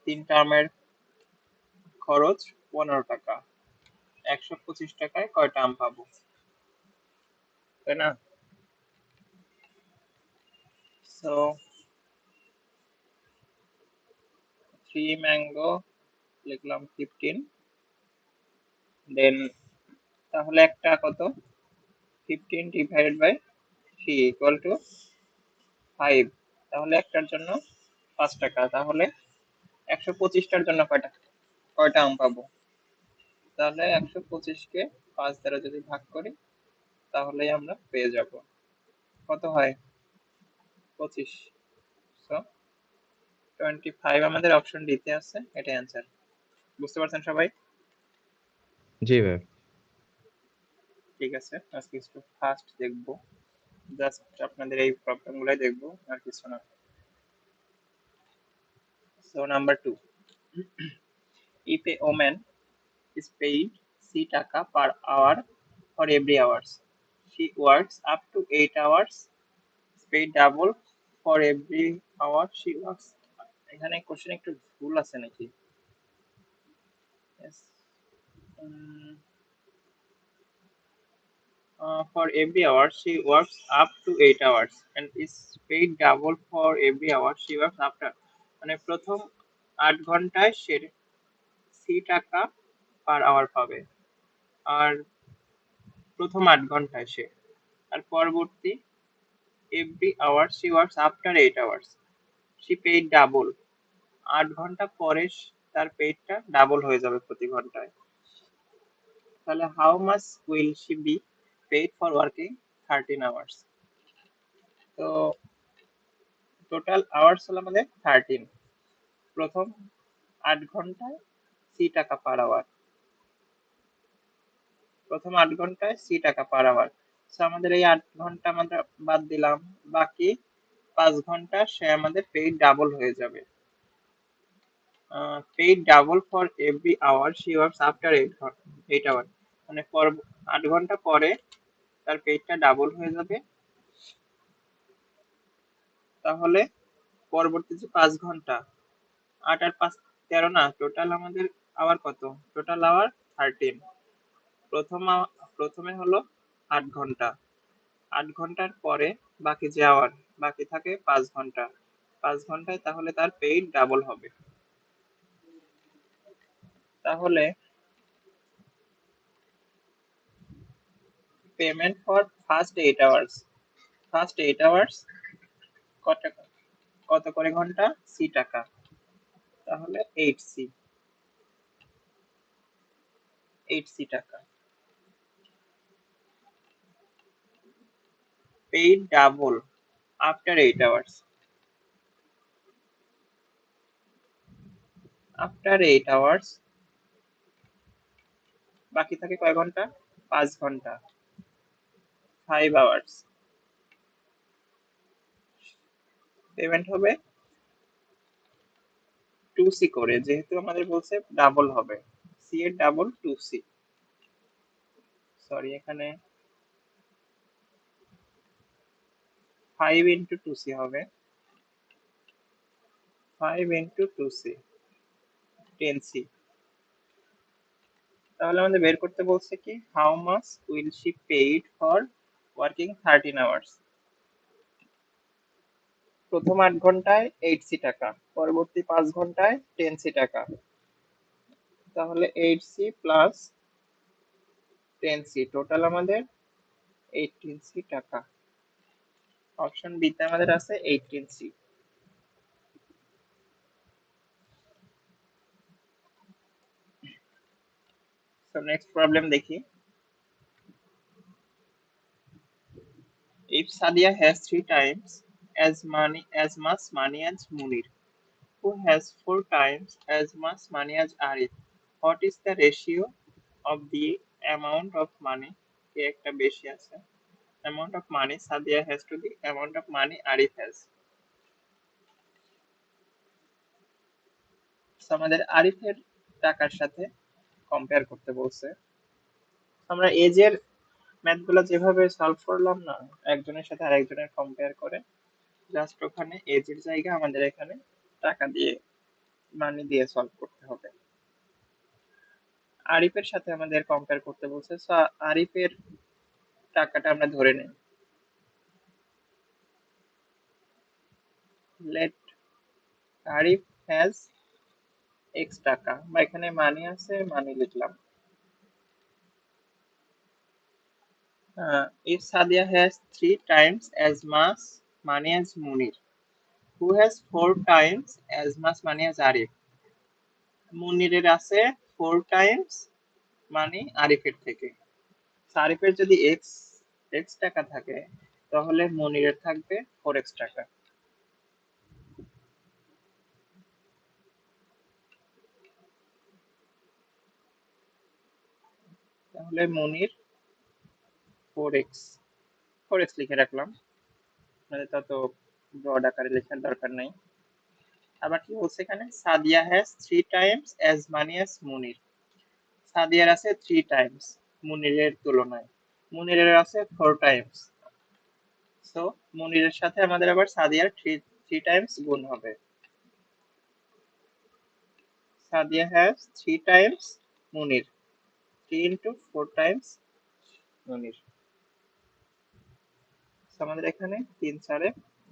3 টার্মের খরচ 15 টাকা, 125 টাকায় কয়টা আম পাবো, তাই না? সো 3 ম্যাঙ্গো লিখলাম 15, দেন তাহলে একটা কত, 15 ডিভাইডেড বাই 3 ইকুয়াল টু 5, তাহলে একটার জন্য 5 টাকা, তাহলে 125টার জন্য কয়টা কয়টা আম পাবো, তাহলে 125কে 5 দ্বারা যদি ভাগ করি তাহলেই আমরা পেয়ে যাব, কত হয়, 25। সো 25 আমাদের অপশন ডিতে আছে, এটা অ্যান্সার। বুঝতে পারছেন সবাই? জি ভাই। ঠিক আছে, আজকে একটু ফাস্ট দেখবো, জাস্ট আপনাদের এই প্রবলেমগুলোই দেখবো, আর কিছু না। So number 2, if a woman is paid C টাকা per hour for every hours she works up to 8 hours, is paid double for every hour she works। এখানে কোশ্চেন একটু ভুল আছে নাকি? Yes. For every hour she works up to 8 hours and is paid double for every hour she works after, মানে প্রথম 8 ঘন্টায় সে C টাকা per hour পাবে, আর প্রথম 8 ঘন্টায় সে, আর পরবর্তী every hour she works after 8 hours she paid double, 8 ঘন্টা পরে তার পেইডটা ডাবল হয়ে যাবে প্রতি ঘন্টায়। তাহলে how much will she be paid for working 13 hours? তো টোটাল আওয়ার্স হলো আমাদের 13, প্রথম 8 ঘন্টায় সি টাকা পার আওয়ার, প্রথম 8 ঘন্টায় সি টাকা পার আওয়ার। সো আমাদের এই 8 ঘন্টা আমরা বাদ দিলাম, বাকি 5 ঘন্টা সে আমাদের পেইড ডাবল হয়ে যাবে। Paid double for every hour she works after 8 hour, মানে 8 ঘন্টা পরে তার পেইডটা ডাবল হয়ে যাবে। তাহলে পরবর্তী যে 5 ঘন্টা, 8 আর 5 13 না, টোটাল আমাদের আওয়ার কত, টোটাল আওয়ার 13। প্রথমে হলো 8 ঘন্টা, 8 ঘন্টার পরে বাকি যে আওয়ার বাকি থাকে 5 ঘন্টা, 5 ঘন্টায় তাহলে তার পেইড ডাবল হবে। তাহলে payment for first 8 hours, first 8 hours কত টাকা, কত করে ঘন্টা, সি টাকা, তাহলে 8 সি, 8 সি টাকা। Paid double after 8 hours, after 8 hours বাকি থাকে কয় ঘন্টা, 5 ঘন্টা, 5 আওয়ার্স, পেমেন্ট হবে 2 সি করে, যেহেতু আমাদের বলছে ডাবল হবে, সি এর ডাবল 2 সি, সরি এখানে 5 ইন্টু 2 সি হবে, 5 ইন্টু 2 সি 10 সি। তাহলে আমাদের বের করতে বলছে কি, how much will she paid for working 13 hours, প্রথম 8 ঘন্টায় 8 সি টাকা, পরবর্তী 5 ঘন্টায় 10 সি টাকা, তাহলে 8 সি প্লাস 10 সি টোটাল আমাদের 18 সি টাকা। অপশন বি তে আমাদের আছে 18 সি। সো নেক্সট প্রবলেম দেখি। If Sadia has 3 times as much money as Munir, who has 4 times as much money as Arif, what is the ratio of the amount of money, কে একটা বেশি আছে, amount of money Sadia has to the amount of money Arif has? So আমাদের আরিফের টাকার সাথে compare করতে বলছে। আমরা এজের ম্যাথগুলো যেভাবে সলভ করলাম না, একজনের সাথে আরেকজনের কম্পেয়ার করে, জাস্ট ওখানে এজের জায়গায় আমাদের এখানে টাকা দিয়ে মানি দিয়ে সলভ করতে হবে। আরিফের সাথে আমাদের কম্পেয়ার করতে বলছে, সো আরিফের টাকাটা আমরা ধরে নিই। লেট আরিফ হ্যাজ এক্স টাকা, বা এখানে মানি আছে, মানি লিখলাম। If Sadia has 3 times as much money as Munir, who has 4 times as much money as Arif? মুনিরের আছে 4 টাইমস মানি আরিফের থেকে। আরিফের যদি এক্স এক্স টাকা থাকে, তাহলে মুনিরের থাকবে 4x টাকা। তাহলে মুনির 4x 4x লিখে রাখলাম, মানে তত ব্রড আকারে লেখার দরকার নাই। আবার কি বলছে এখানে, Sadia has 3 times as money as Munir. সাদিয়ার আছে 3 টাইমস মুনিরের তুলনায়, মুনিরের আছে 4 টাইমস। সো মুনিরের সাথে আমাদের আবার সাদিয়ার থ্রি টাইমস গুণ হবে। Sadia has 3 times Munir, 3 into 4 times Munir. আমাদের এখানে 3 4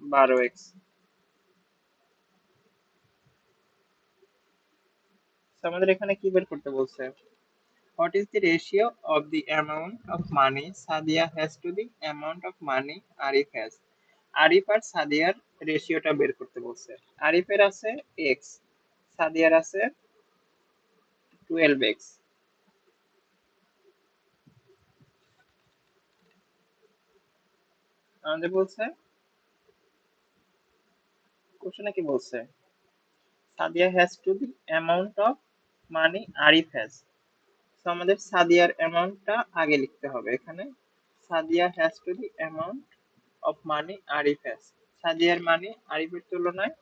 12x। আমাদের এখানে কি বের করতে বলছে, what is the ratio of the amount of money Sadia has to the amount of money Arif has? Arif আর সাদিয়ার রেশিওটা বের করতে বলছে। আরিফের আছে x, সাদিয়ার আছে 12x। আমাদের বলছে, কোশ্চেনে কি বলছে, Sadia has two the amount of money Arif has. তো আমাদের সাদিয়ার অ্যামাউন্টটা আগে লিখতে হবে এখানে। Sadia has two the amount of money Arif has. সাদিয়ার মানি আরিফের তুলনায়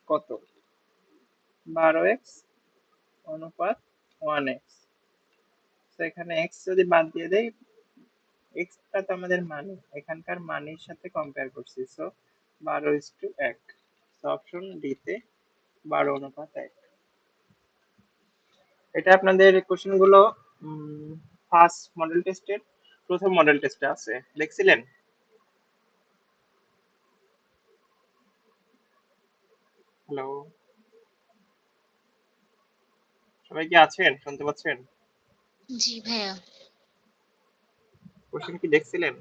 কত, 12x অনুপাত 1x। তো এখানে x যদি বাদ দিয়ে দেই, এক্সটা তো আমাদের মানি, এখানকার মানির সাথে কম্পেয়ার করছি, সো 12:1। অপশন ডি তে 12:1। এটা আপনাদের কোশ্চেন গুলো ফার্স্ট মডেল টেস্টের প্রথম মডেল টেস্টে আছে, দেখছিলেন? হ্যালো, সবাই কি আছেন, শুনতে পাচ্ছেন? জি ভাইয়া। কোশ্চেন কি দেখছিলেন?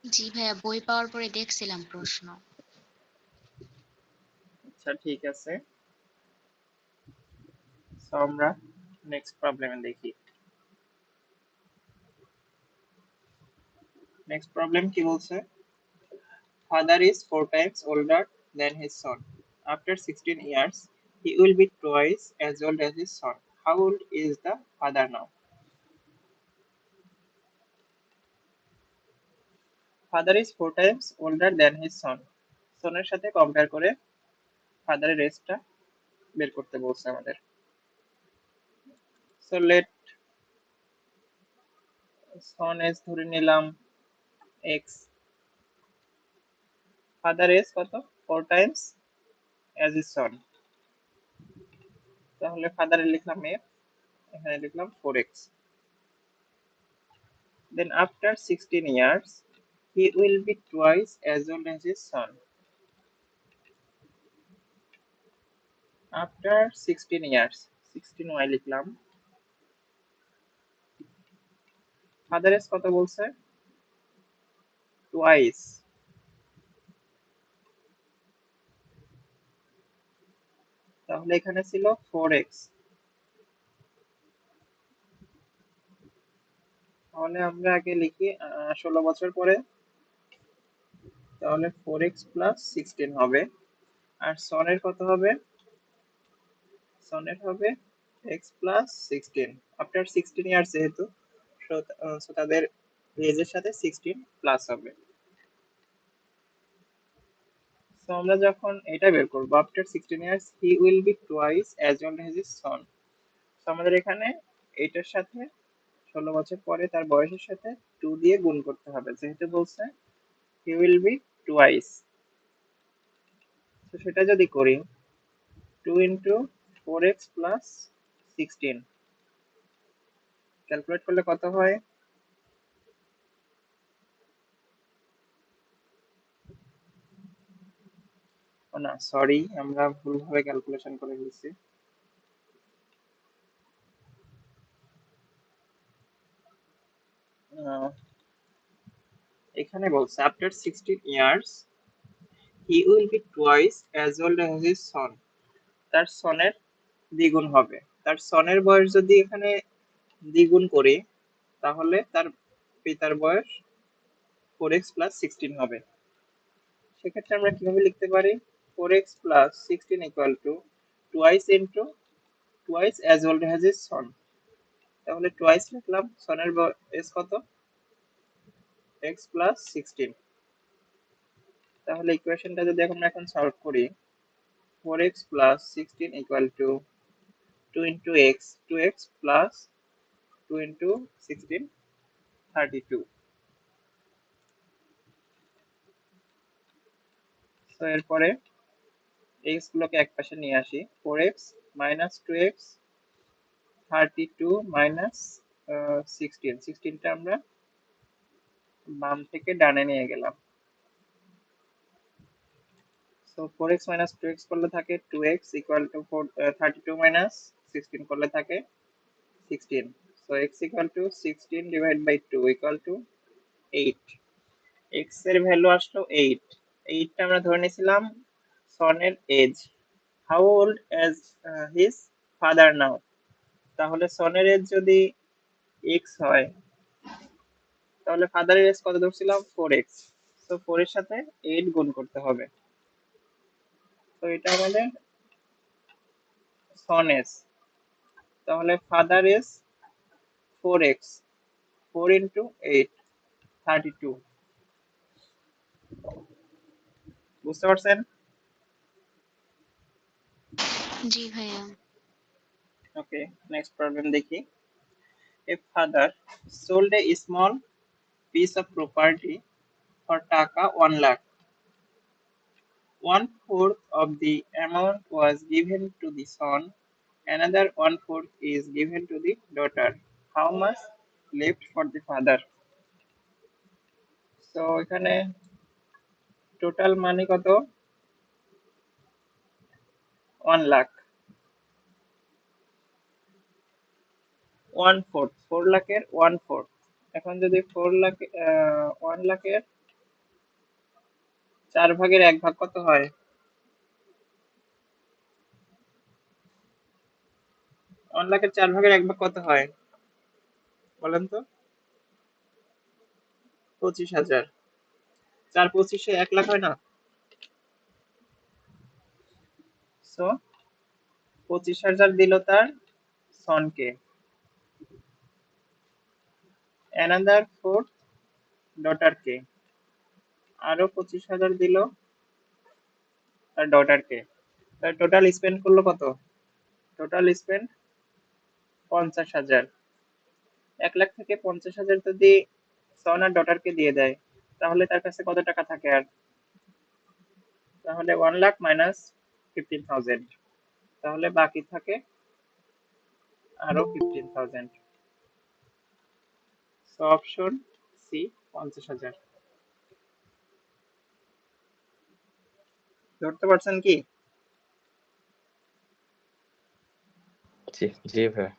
জি ভাইয়া, বই পাওয়ার পরে দেখছিলাম প্রশ্ন। আচ্ছা ঠিক আছে, সো আমরা নেক্সট প্রবলেমে দেখি। নেক্সট প্রবলেম কি বলছে, father is 4 times older than his son. After 16 years, he will be twice as old as his son. How old is the father now? Father is 4 times older than his son. সনের সাথে compare করে ফাদারের এজটা বের করতে বলছে আমাদের। So late সন age ধরে নিলাম x, father age কত, 4 টাইমস অ্যাজ ইজ সন। তাহলে ফাদারে লিখলাম f, এখানে লিখলাম 4x। Then after 16 years, he will be twice as old as his son. After 16 years, 16y লিখলাম। ফাদার এজ কত বলছে, টুয়াইস। তাহলে এখানে ছিল 4x, তাহলে আমরা আগে লিখি 16 বছর পরে, তাহলে 4x প্লাস 16 হবে। আর সনের কত হবে, সনের হবে x প্লাস 16 আফটার 16 ইয়ার্স যেহেতু, সো তাদের এজের সাথে 16 প্লাস হবে। সো আমরা যখন এটা বের করব, after 16 years he will be twice as old as his son. So আমাদের এখানে এটার সাথে 16 বছর পরে তার বয়সের সাথে 2 দিয়ে গুণ করতে হবে, যেহেতু বলছে হি উইল বি টুয়াইস। তো সেটা যদি করি 2 into 4x plus 16 ক্যালকুলেট করলে কত হয়? ও না সরি, আমরা ভুলভাবে ক্যালকুলেশন করে ফেলছি। এখানে বলছে after 16 years he will be twice as old as his son. তার সনের দ্বিগুণ হবে। তার সনের বয়স যদি এখানে দ্বিগুণ করি তাহলে তার পিতার বয়স 4x plus 16 হবে। সেক্ষেত্রে আমরা কিভাবে লিখতে পারি? 4x plus 16 equal to twice into twice as old as his son। তাহলে twice লিখলাম, সনের বয়স কত? x plus 16। তাহলে ইকুয়েশনটা যদি এখন সলভ করি 4x plus 16 equal to 2 into x, 2x plus 2 into 16 32। তো এরপরে x গুলোকে একপাশে নিয়ে আসি, 4x minus 2x 32 minus 16, 16টা আমরা বাম থেকে ডানে নিয়ে গেলাম। সো 4x minus 2x করলে থাকে 2x equal to 32 minus 16 করলে থাকে 16। So x equal to 16 divided by 2 equal to 8। x এর ভ্যালু আসলো 8। 8টা আমরা ধরে নিয়েছিলাম সনের age. How old as his father now. তাহলে সনের এজ যদি x হয় তাহলে ফাদারের এজ কত ধরছিলাম? 4x। তো 4 এর সাথে 8 গুণ করতে হবে। তো এটা আমাদের সন এজ। তাহলে ফাদার এজ 4x, 4 into 8 32। বুঝতে পারছেন? জি ভাইয়া। ওকে, নেক্সট প্রবলেম দেখি। A father sold a small piece of property for টাকা 1 lakh. 1/4 of the amount was given to the son, another 1/4 is given to the daughter. How much left for the father? So এখানে total মানি কত? 1 লাখ। 1/4, 4 লাখের 1/4। এখন যদি 4 লাখ 1 লাখের 4 ভাগের 1 ভাগ কত হয়? 1 লাখের 4 ভাগের 1 ভাগ কত হয় বলেন তো? 25,000। 4 25-এ 1 লাখ হয় না? সো 25,000 দিল তার সনকে, অ্যানাদার 4 ডটারকে, আরো 25,000 দিল তার ডটারকে। তার টোটাল স্পেন্ড করলো কত? Total spend 50,000। 1 লাখ থেকে 50,000 যদি সন আর ডটারকে দিয়ে দেয় তাহলে তার কাছে কত টাকা থাকে আর? তাহলে 1 লাখ মাইনাস 15,000, তাহলে বাকি থাকে আরো 15,000। So option C 50,000। ধরতে পারছেন কি? জি জি ভাইয়া।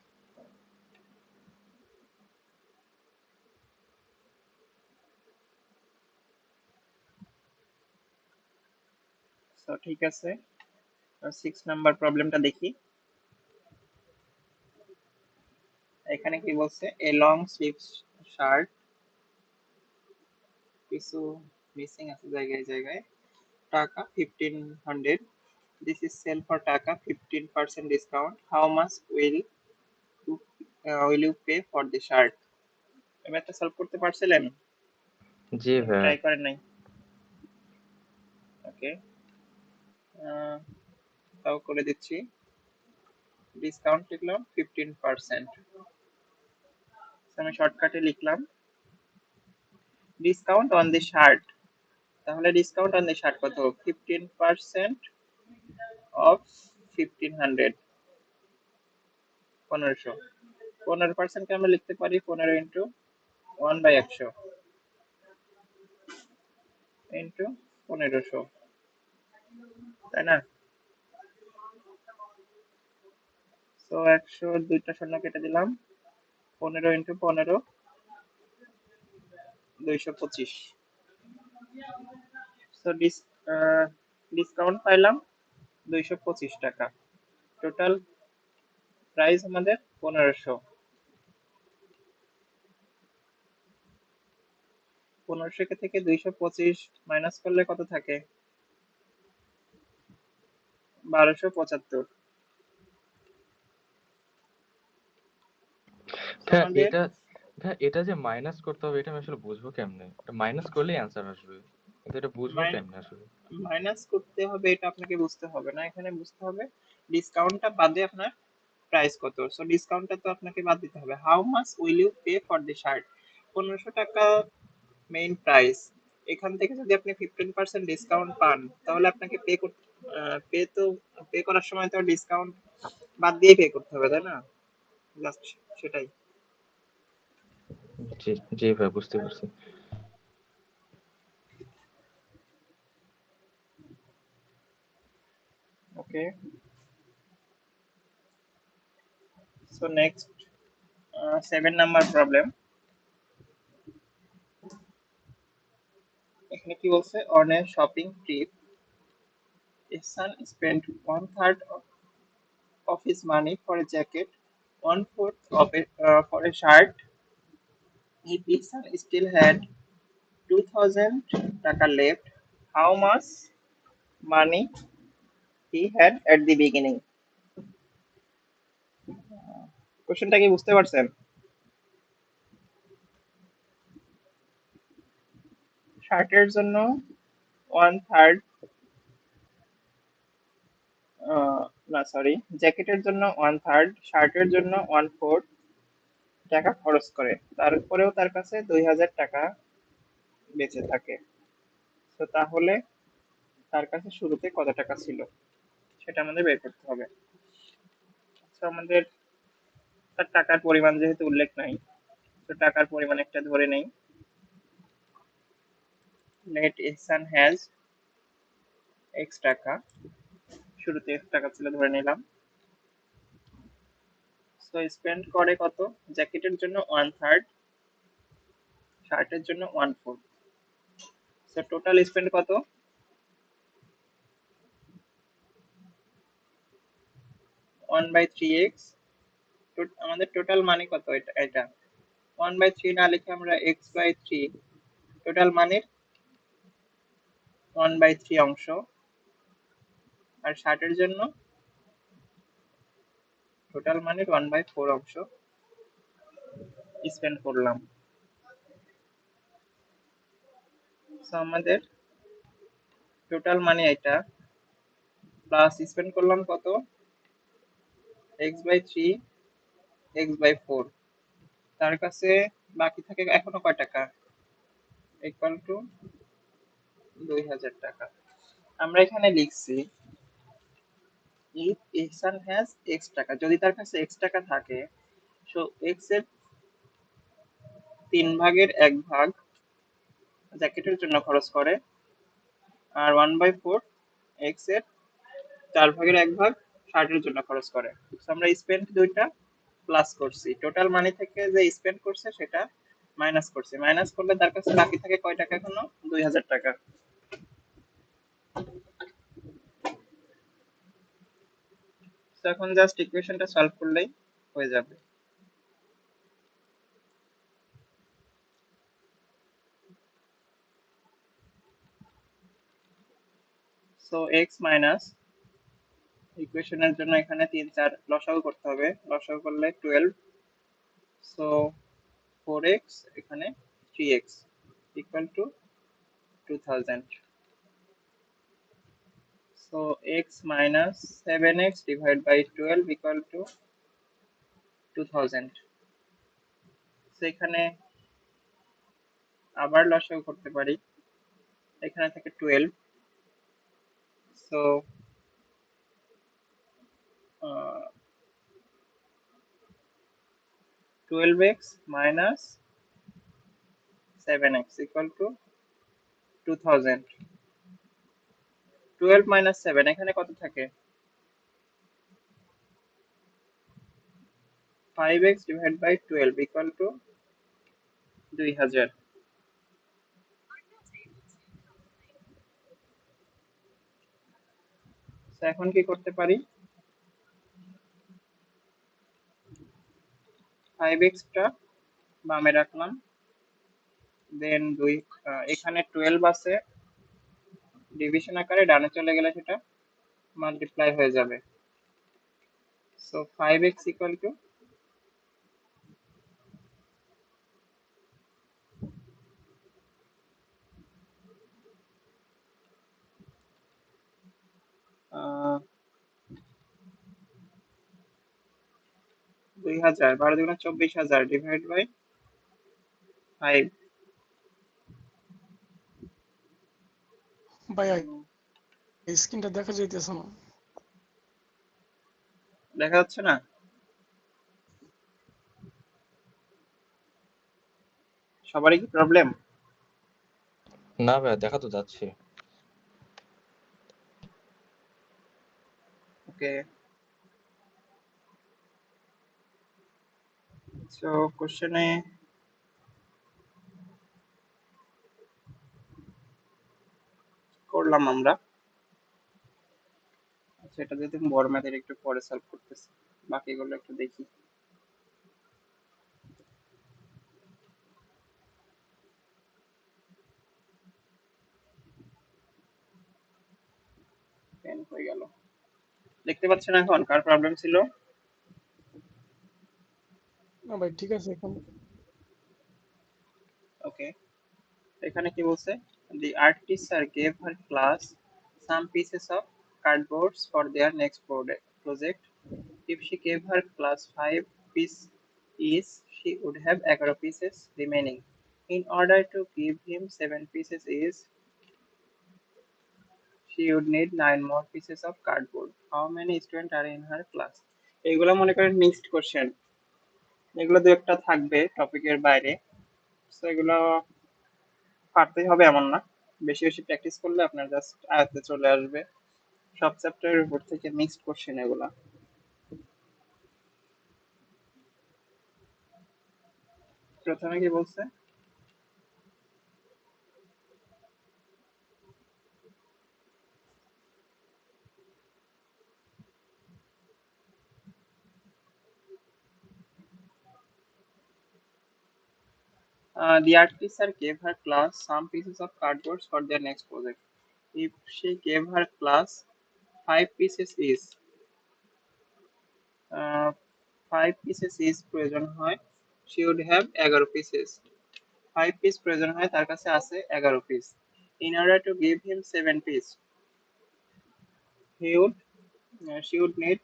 সো ঠিক আছে, 6 নাম্বার প্রবলেমটা দেখি। এখানে কি বলছে? এ লং স্লিভ শার্ট, কিছু মিসিং আছে জায়গায় জায়গায়। টাকা 1500, this is sell for টাকা 15% discount. How much will you pay for the shirt? এবার একটা সলভ করতে পারছিলেন? জি ভাইয়া। ট্রাই করেন নাই? ওকে, তাও করে দিচ্ছি। ডিসকাউন্ট লিখলাম 15%। আমি শর্টকাটে লিখলাম ডিসকাউন্ট অন দি শার্ট। তাহলে ডিসকাউন্ট অন দি শার্ট কত? 15% of 1500 1500 15% কে আমরা লিখতে পারি 15 ইন্টু 1/100 ইন্টু 1500, তাই না? তো 100 দুইটা শূন্য কেটে দিলাম, 15 ইন্টু 15 225। সো ডিসকাউন্ট পাইলাম 225 টাকা। টোটাল প্রাইস আমাদের 1500। 1500 থেকে 225 মাইনাস করলে কত থাকে? 1275। ভাইয়া আমাদের এটা যে মাইনাস করতে হবে এটা আমি আসলে বুঝবো কেমনে? মাইনাস করলেই অ্যান্সার আসবে, কিন্তু এটা বুঝবো কেমনে আসলে? মাইনাস করতে হবে, এটা আপনাকে বুঝতে হবে না, এখানে বুঝতে হবে ডিসকাউন্টটা বাদে আপনার প্রাইস কত। সো ডিসকাউন্টটা তো আপনাকে বাদ দিতে হবে। How much will you pay for the shirt? 1500 টাকা মেইন প্রাইস। এখান থেকে যদি আপনি 15% ডিসকাউন্ট পান তাহলে আপনাকে পে করার সময় তো ডিসকাউন্ট বাদ দিয়ে পে করতে হবে, তাই না? জাস্ট সেটাই। জি জি ভাই, বুঝতে পারছি। ওকে, সো নেক্সট 7 নাম্বার প্রবলেম। এখানে কি বলছে? On a shopping trip Ihsan spent one third of his money for a jacket, one fourth of it for a shirt. If Ihsan still had 2000 taka left, how much money he had at the beginning? কোশ্চেনটা কি বুঝতে পারছেন? শার্টের জন্য one third, না sorry, জ্যাকেটের জন্য one third, শার্টের জন্য ওয়ান ফোর্থ টাকা খরচ করে, তারপরেও তার কাছে 2000 টাকা বেঁচে থাকে। তো তাহলে তার কাছে শুরুতে কত টাকা ছিল সেটা আমাদের বের করতে হবে। তো আমাদের তার টাকার পরিমাণ যেহেতু উল্লেখ নাই, তো টাকার পরিমাণ একটা ধরে নেই। লেট ইহসান হ্যাজ এক্স টাকা, শুরুতে এক্স টাকা ছিল ধরে নিলাম। সো স্পেন্ড করে কত? জ্যাকেটের জন্য ওয়ান থার্ড, শার্টের জন্য one fourth. So total spend কত? 1/3x। আমাদের টোটাল মানে কত? এটা 1/3 না লিখে আমরা x/3, টোটাল মানের 1/3 অংশ। আর শার্টের জন্য টোটাল মানের 1/4 অংশ স্পেন্ড করলাম। সো আমাদের টোটাল মানে এটা, প্লাস স্পেন্ড করলাম কত? x/3, x/4। তার কাছে বাকি থাকে এখনো কয় টাকা? ইকুয়াল টু 2000 টাকা। আমরা এখানে লিখছি ইফ ইহসান হ্যাজ এক্স টাকা, যদি তার কাছে এক্স টাকা থাকে, সো এক্স এর 1/3 জ্যাকেটের জন্য খরচ করে, আর 1/4 এক্স এর 1/4 শার্টের জন্য খরচ করে। তো আমরা স্পেন্ড দুইটা প্লাস করছি, টোটাল মানি থেকে যে স্পেন্ড করছে সেটা মাইনাস করছি। মাইনাস করলে তার কাছে বাকি থাকে কয় টাকা? এখনো 2000 টাকা। তো এখন জাস্ট ইকুয়েশনটা সলভ করলেই হয়ে যাবে। সো এক্স মাইনাস, ইকুয়েশনের জন্য এখানে 3 4 লসাগু করতে হবে, লসাগু করলে 12। সো 4x এখানে 3x equal to 2000। So x minus 7x divide by 12 equal to 2000। সেখানে আবার লসাগু করতে পারি, এখানে থেকে 12। So 12x minus 7x equal to 2000. 12 minus 7 এখানে কত থাকে? 5x divided by 12 equal to 2000. এখন কি করতে পারি? 5x টা বামে রাখলাম, দেন এখানে 12 আছে, ডিভিশন আকারে ডানে চলে গেলে সেটা মাল্টিপ্লাই হয়ে যাবে। সো 5x ইকুয়াল টু আহ 2000, 12 দুগুণে 24,000 ডিভাইড বাই 5। ভাইয়া স্ক্রিনটা দেখা যাইতেছে না। দেখা যাচ্ছে না? সবারই কি প্রবলেম? না ভাইয়া, দেখা তো যাচ্ছে। ওকে, সো কোশ্চেনে করলাম আমরা। আচ্ছা, এটা যদি বড় ম্যাথের একটু পরে সলভ করতেছি, বাকিগুলো একটু দেখি। পেন হয়ে গেল। দেখতে পাচ্ছেন এখন কার প্রবলেম ছিল? না ভাই ঠিক আছে এখন। ওকে, এখানে কি বলছে? The art teacher gave her class some pieces of cardboards for their next project. If she gave her class 5 pieces each, she would have 11 pieces remaining. In order to give him 7 pieces each, she would need 9 more pieces of cardboard. How many students are in her class? এইগুলো মনে করেন mixed question, এগুলো দু একটা থাকবে টপিকের বাইরে, তো এগুলো পারতেই হবে এমন না, বেশি বেশি প্র্যাকটিস করলে আপনার জাস্ট আয়ত্তে চলে আসবে। সব চ্যাপ্টারের উপর থেকে মিক্সড কোশ্চেন এগুলা। প্রথমে কি বলছে? The art teacher gave her class some pieces of cardboard for their next project. If she gave her class 5 pieces each, 5 pieces each প্রয়োজন হয়, she would have 11 pieces. 5 piece প্রয়োজন হয়, তার কাছে আছে 11 piece. In order to give him 7 piece, he would she would need,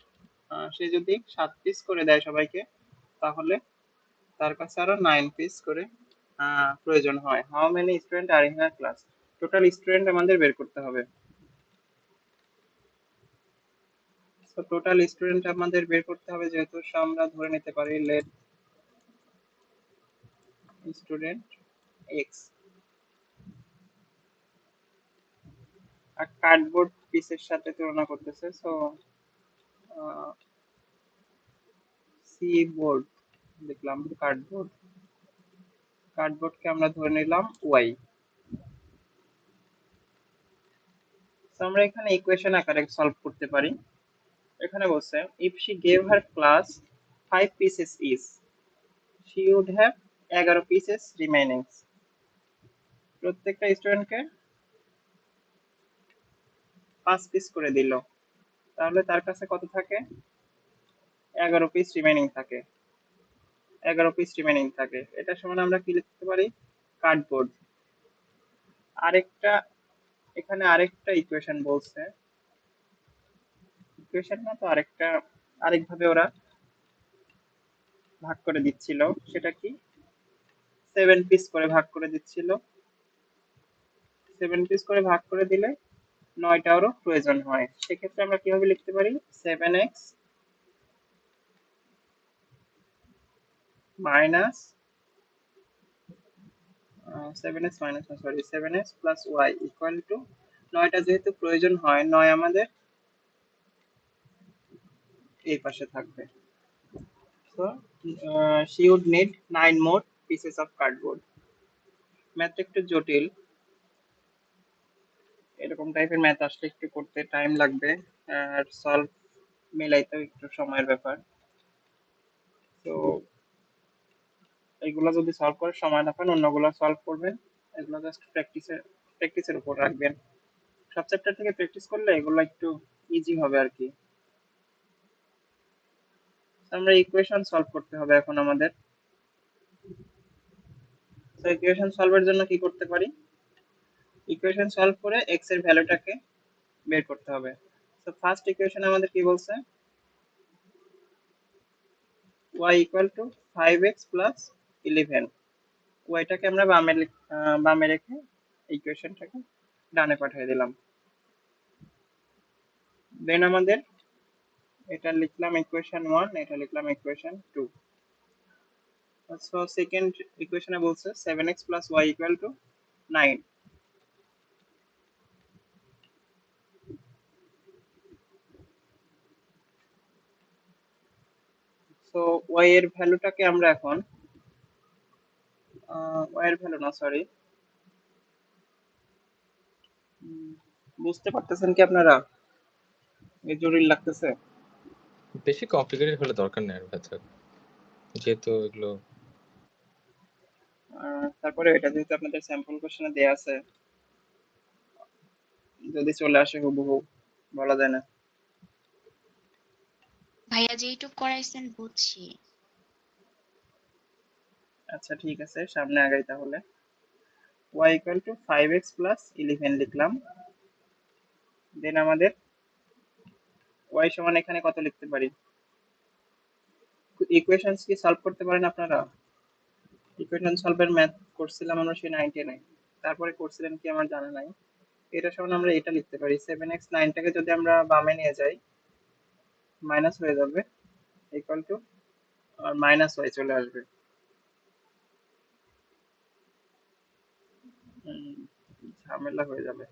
সে যদি 7 piece করে দেয় সবাইকে, তাহলে তার কাছে আরো 9 পিস করে প্রয়োজন হয়। How many student are in her class? Total student আমাদের বের করতে হবে। তো টোটাল স্টুডেন্ট আমাদের বের করতে হবে, যেহেতু আমরা ধরে নিতে পারি লেট স্টুডেন্ট এক্স। আর কার্ডবোর্ড পিসের সাথে তুলনা করতেছে, সো সি বোর্ড দেখলাম, কার্ডবোর্ড, কার্ডবোর্ডকে আমরা ধরে নিলাম ওয়াই। তো আমরা এখানে ইকুয়েশন আকারে সলভ করতে পারি। এখানে বলছে if she gave her class 5 pieces each, she would have 11 pieces remaining. প্রত্যেকটা স্টুডেন্টকে 5 পিস করে দিল, তাহলে তার কাছে কত থাকে? 11 পিস রিমেইনিং থাকে। 11 পিস রিমেইনিং থাকে, এটা সমান আমরা কি লিখতে পারি? কার্ডবোর্ড। আরেকটা, এখানে আরেকটা ইকুয়েশন বলছে, ইকুয়েশন না তো আরেকটা, আরেকভাবে ওরা ভাগ করে দিচ্ছিল, সেটা কি? 7 পিস করে ভাগ করে দিচ্ছিল। 7 পিস করে ভাগ করে দিলে 9টারও প্রয়োজন হয়। সেক্ষেত্রে আমরা কিভাবে লিখতে পারি? 7x minus 7x minus sorry 7x plus y equal to 9টা যেহেতু প্রয়োজন হয় 9 আমাদের এই পাশে থাকবে। So she would need 9 more pieces of cardboard. ম্যাথটা একটু জটিল, এরকম টাইপের ম্যাথ আসলে একটু করতে টাইম লাগবে আর সলভ মেলাইতেও একটু সময়ের ব্যাপার। তো এইগুলো যদি সলভ করে সময় না পান অন্যগুলো সলভ করবেন, এগুলো জাস্ট প্র্যাকটিসের উপর রাখবেন। সব চ্যাপ্টার থেকে প্র্যাকটিস করলে এগুলো একটু ইজি হবে আর কি। আমরা ইকুয়েশন সলভ করতে হবে এখন আমাদের। তো ইকুয়েশন সলভের জন্য কি করতে পারি, ইকুয়েশন সলভ করে x এর ভ্যালুটাকে বের করতে হবে। তো ফার্স্ট ইকুয়েশন আমাদের কি বলছে, y equal to 5x plus 11। ওয়াইটাকে আমরা বামে রেখে ইকুয়েশনটাকে ডানে পাঠিয়ে দিলাম। দেন আমাদের এটা লিখলাম ইকুয়েশন 1, এটা লিখলাম ইকুয়েশন 2। সো সেকেন্ড ইকুয়েশনে বলছে 7x plus y equal to 9। So y এর ভ্যালুটাকে আমরা এখন y এর ভ্যালু না সরি, বুঝতে পারতেছেন কি আপনারা, এই জটিল লাগতেছে। বেশি কমপ্লিকেটেড হলে দরকার নেই আর ব্যথা, যেহেতু এগুলো তারপরে এটা যেহেতু আপনাদের স্যাম্পল কোশ্চেনে দেয়া আছে, যদি চলে আসে হুবহু বলা যায় না। ভাইয়া যেইটুক করাইছেন বুঝছি। আচ্ছা ঠিক আছে, সামনে আগাই তাহলে। y equal to 5x plus 11 লিখলাম। দেন আমাদের y সমান এখানে কত লিখতে পারি, ইকুয়েশনস কি সলভ করতে পারেন আপনারা? ইকুয়েশন সলভের ম্যাথ করছিলাম আমরা সেই 99, তারপরে করছিলেন কি আমার জানা নাই। এটা সমান আমরা এটা লিখতে পারি 7x, 9টাকে যদি আমরা বামে নিয়ে যাই মাইনাস হয়ে যাবে ইকুয়াল টু আর মাইনাস y চলে আসবে। ঝামেলা হয়ে যাবে।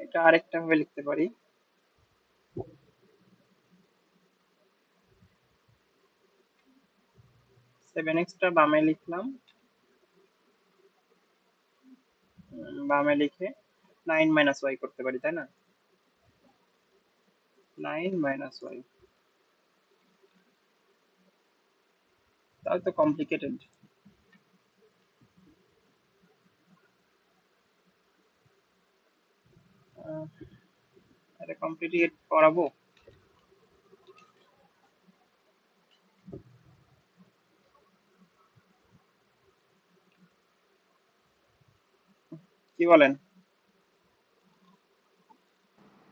এটা আরেকটা ভাবে লিখতে পারি, 7x টা বামে লিখলাম, বামে লিখে 9 মাইনাস y করতে পারি, তাই না? 9 মাইনাস y, তাহলে তো কমপ্লিকেটেড। এটা কমপ্লিকেট করাবো? কি বলেন?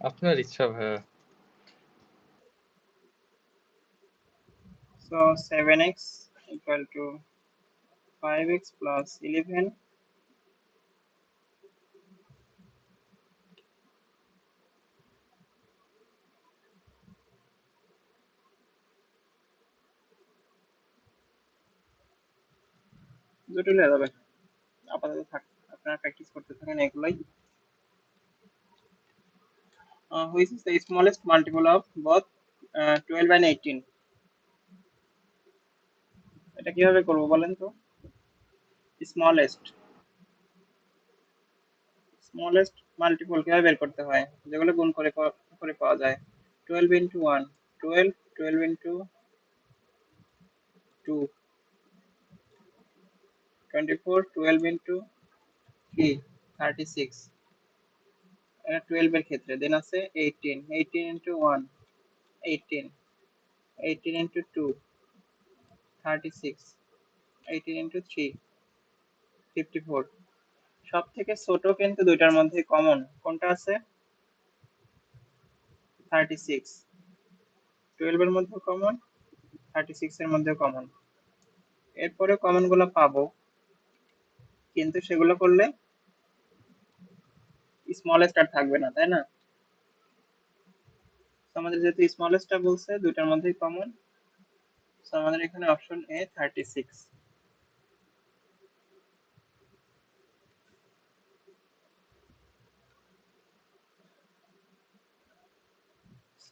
আপনার ইচ্ছা ভাইয়া। So 7x equal to 5x plus 11, জটিল হয়ে যাবে, আপাতত থাক, আপনারা প্র্যাকটিস করতে থাকেন এগুলাই। Which is the smallest multiple of both 12 and 18? এটা কিভাবে করবো বলেন তো? স্মলেস্ট মাল্টিপল কিভাবে বের করতে হয়, যেগুলো গুণ করে করে পাওয়া যায়। 12 into 1 12, 12 into 2 24, 12 into 3 36, এটা 12 এর ক্ষেত্রে। দেন আছে 18, 18 into 1 18, 18 into 2 36, 18 into 3 54। সব থেকে ছোট কিন্তু দুইটার মধ্যে কমন কোনটা আছে? 36, 12 এর মধ্যে কমন, 36 এর মধ্যে কমন। এরপরে কমন গুলো পাবো, কিন্তু সেগুলো করলে স্মলেস্ট আর থাকবে না, তাই না? আমাদের যেহেতু স্মলেস্টটা বলছে দুইটার মধ্যেই কমন, সো আমাদের এখানে option A 36।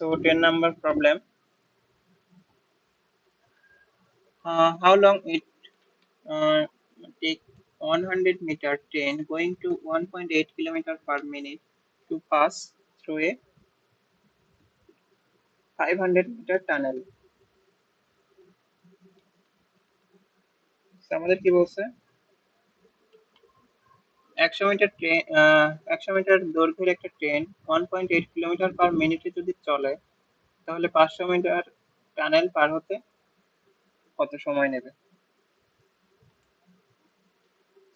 So 10 number problem. How long it take 100-meter train going to 1.8 kilometer per minute to pass through a 500-meter tunnel? So আমাদের কি বলছে, 100 মিটার ট্রেন, 100 মিটার দৈর্ঘ্যের একটা ট্রেন 1.8 কিলোমিটার পার মিনিটে যদি চলে, তাহলে 500 মিটার টানেল পার হতে কত সময় নেবে?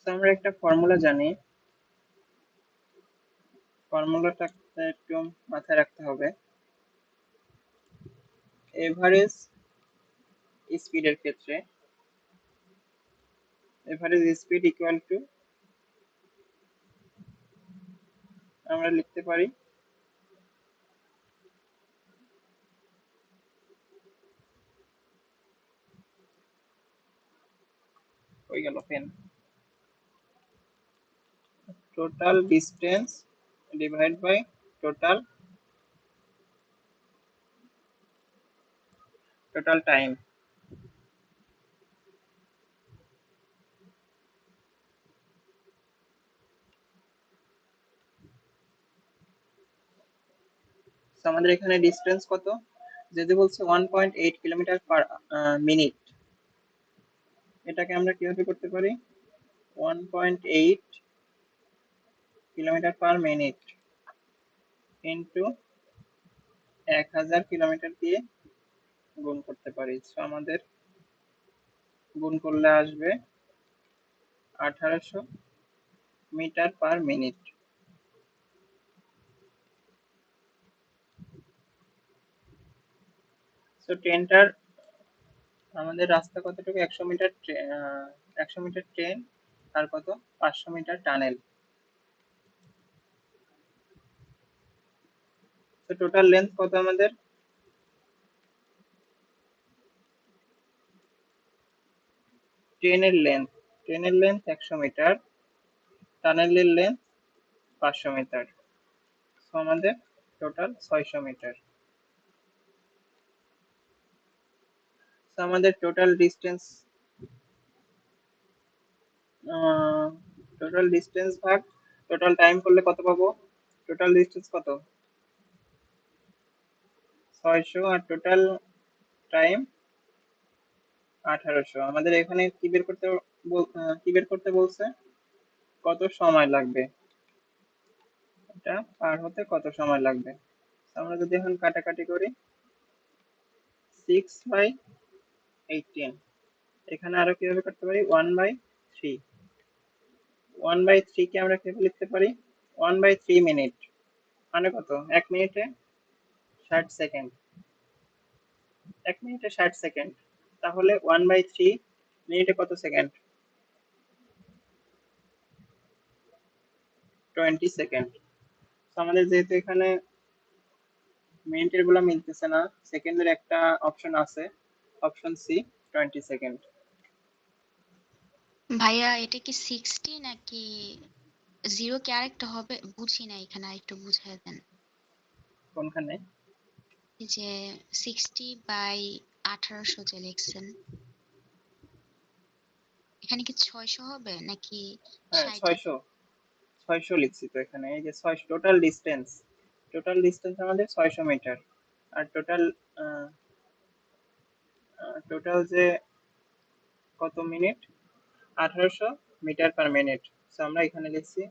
তো আমরা একটা ফর্মুলা জানি, ফর্মুলাটা একটু মাথায় রাখতে হবে। এভারেজ স্পিডের ক্ষেত্রে এভারেজ স্পিড ইকুয়াল টু, আমরা লিখতে পারি হয়ে গেল পেন, total distance divide by total time. আমাদের এখানে ডিস্টেন্স কত, যদি বলছে 1.8 কিলোমিটার পার মিনিট, এটাকে আমরা কিভাবে করতে পারি, 1.8 kilometre per minute into 1000 kilometre দিয়ে গুণ করতে পারি। সো আমাদের গুণ করলে আসবে 1800 মিটার পার মিনিট। সো ট্রেনটার আমাদের রাস্তা কতটুকু, 100 মিটার, 100 মিটার ট্রেন আর কত, 500 মিটার টানেল। তো টোটাল লেন্থ কত আমাদের, ট্রেনের লেন্থ 100 মিটার, টানেলের লেন্থ 500 মিটার। সো আমাদের টোটাল 600 মিটার। সো আমাদের টোটাল ডিস্টেন্স ভাগ টোটাল টাইম করলে কত পাবো, টোটাল ডিস্টেন্স কত, 600, আর টোটাল টাইম 1800। আমাদের এখানে কি বের করতে বলছে, কত সময় লাগবে, এটা পার হতে কত সময় লাগবে। আমরা যদি এখন কাটাকাটি করি, 6/18, এখানে আরো কিভাবে করতে পারি, 1/3। 1/3 কে আমরা কিভাবে লিখতে পারি, 1/3 মিনিট, মানে কত, 1 মিনিটে 60 সেকেন্ড, 1 মিনিটে 60 সেকেন্ড, তাহলে 1/3 মিনিটে কত সেকেন্ড, 20 সেকেন্ড। আমাদের যেহেতু এখানে মিনিটের গুলা মিলতেছে না, সেকেন্ডের একটা অপশন আছে, অপশন সি, 20 সেকেন্ড। ভাইয়া এটা কি 60 নাকি জিরো কি আরেকটা হবে, বুঝি না, এখানে আরেকটু বুঝাই দেন। কোনখানে, এই যে 60/1800 যে লিখছেন, এখানে কি 600 হবে নাকি হ্যাঁ 60 হবে? 600 লিখছি তো এখানে, এই যে 600 টোটাল ডিস্টেন্স আমাদের 600 মিটার, আর টোটাল যে কত minute, 1800 meter per minute. So আমরা এখানে লিখছি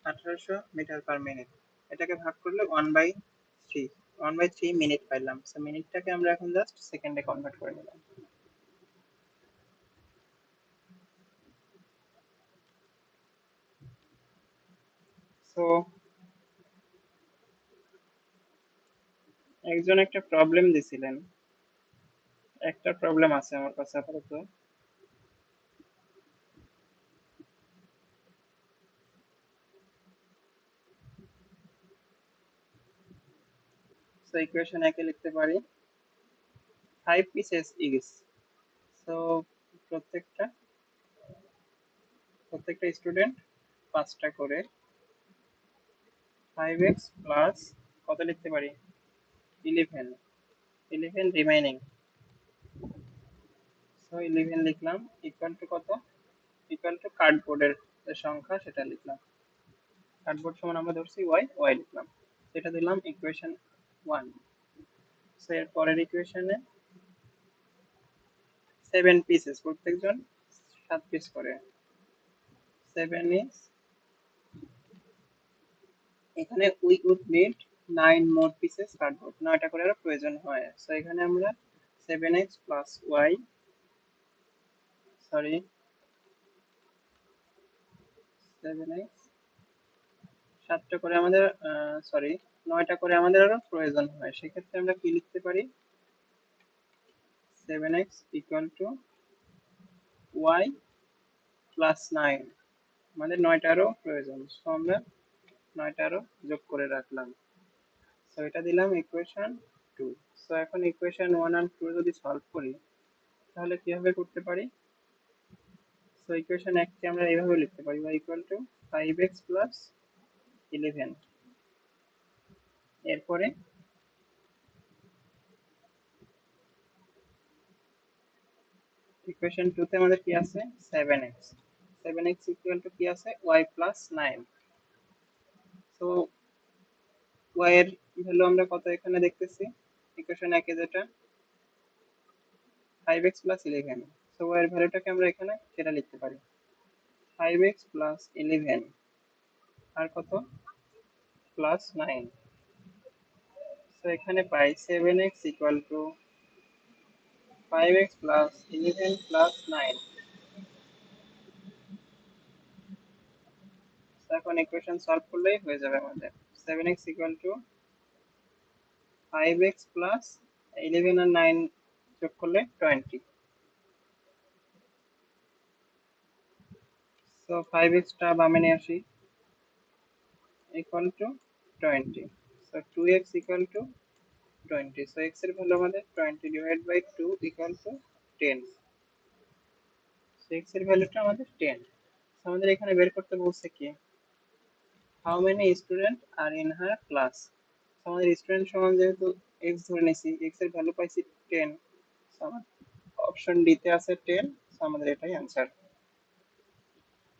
1800 মিটার পার মিনিট, এটাকে ভাগ করলে 1/3 মিনিট পাইলাম। সো মিনিটটাকে আমরা এখন জাস্ট সেকেন্ডে কনভার্ট করে নিলাম। সো একজন একটা প্রবলেম দিছিলেন, একটা প্রবলেম আছে আমার কাছে আপাতত। সো ইকুয়েশন একে লিখতে পারি 5 pieces is তো প্রত্যেকটা স্টুডেন্ট 5টা করে 5x প্লাস কত লিখতে পারি 11 রিমাইনিং। সো 11 লিখলাম ইকুয়াল টু কত, ইকুয়াল টু কার্ডবোর্ডের যে সংখ্যা সেটা লিখলাম। কার্ডবোর্ড সমান আমরা ধরছি ওয়াই লিখলাম, এটা দিলাম ইকুয়েশন 1। সো এর পরের ইকুয়েশনে 7 পিসেস, প্রত্যেকজন 7 পিস করে 7 ইজ, এখানে we would need 9 more pieces cardboard, 9টা করে আরো প্রয়োজন হয়। সো এখানে আমরা 7x plus Y, sorry 7x, 7টা করে আমাদের সরি 9টা করে আমাদের আরো প্রয়োজন হয়। সেক্ষেত্রে আমরা কি লিখতে পারি 7x equal to Y plus 9, আমাদের 9টা আরো প্রয়োজন। সো আমরা 9টা আরো যোগ করে রাখলাম। সো এটা দিলাম ইকুয়েশন 2। সো এখন ইকুয়েশন 1 আর 2 যদি সলভ করি তাহলে কিভাবে করতে পারি, সো ইকুয়েশন 1 কে আমরা এইভাবে লিখতে পারি y equal to 5x plus 11। এরপরে ইকুয়েশন 2 তে আমাদের কি আছে 7x, 7x ইকুয়াল টু কি আছে y প্লাস 9। সো y এর ভ্যালু আমরা কত এখানে দেখতেছি ইকুয়েশন 1 এ, যেটা 5x প্লাস 11। সো y এর ভ্যালুটাকে আমরা এখানে সেটা লিখতে পারি 5x প্লাস 11 আর কত প্লাস 9। সো এখানে পাই 7x equal to 5x plus 11 plus 9। এখন ইকুয়েশন সলভ করলেই হয়ে যাবে আমাদের 7x equal to 5x plus 11 আর 9 যোগ করলে 20। সো 5x টা বামে নিয়ে আসি equal to 20। So 2x equal to 20। So x এর ভ্যালু আমাদের 20 divide by 2 equal to 10। So x এর ভ্যালুটা আমাদের 10। সো আমাদের এখানে বের করতে বলছে কি how many student are in her class. আমাদের স্টুডেন্ট সমান যেহেতু x ধরে নিছি, x এর ভ্যালু পাইছি 10, সো আমার অপশন ডি তে আছে 10। সো আমাদের এটাই অ্যানসার।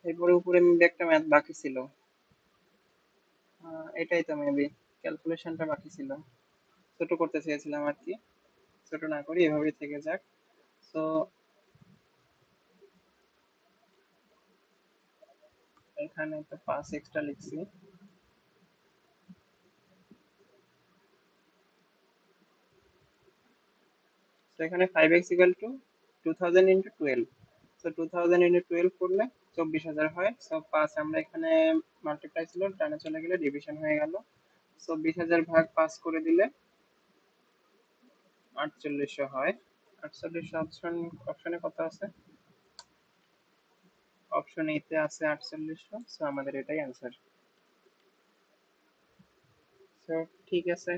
এরপরে উপরে মেবি একটা ম্যাথ বাকি ছিল, এটাই তো মেবি ক্যালকুলেশনটা বাকি ছিল, ছোট করতে চেয়েছিলাম আর কি, ছোট না করি এভাবেই থেকে যাক। সো এখানে তো 5x টা লিখছি, তো এখানে 5x equal to 2000 into 12। So 2000 into 12 করলে 24,000 হয়। সো 5 আমরা এখানে মাল্টিপ্লাই ছিল, ডানে চলে গেলে ডিভিশন হয়ে গেল। 24,000 ভাগ 5 করে দিলে 4800 হয়। 4800 অপশনে কত আছে, অপশন এ তে আছে 4800। সো আমাদের এটাই অ্যান্সার। সো ঠিক আছে।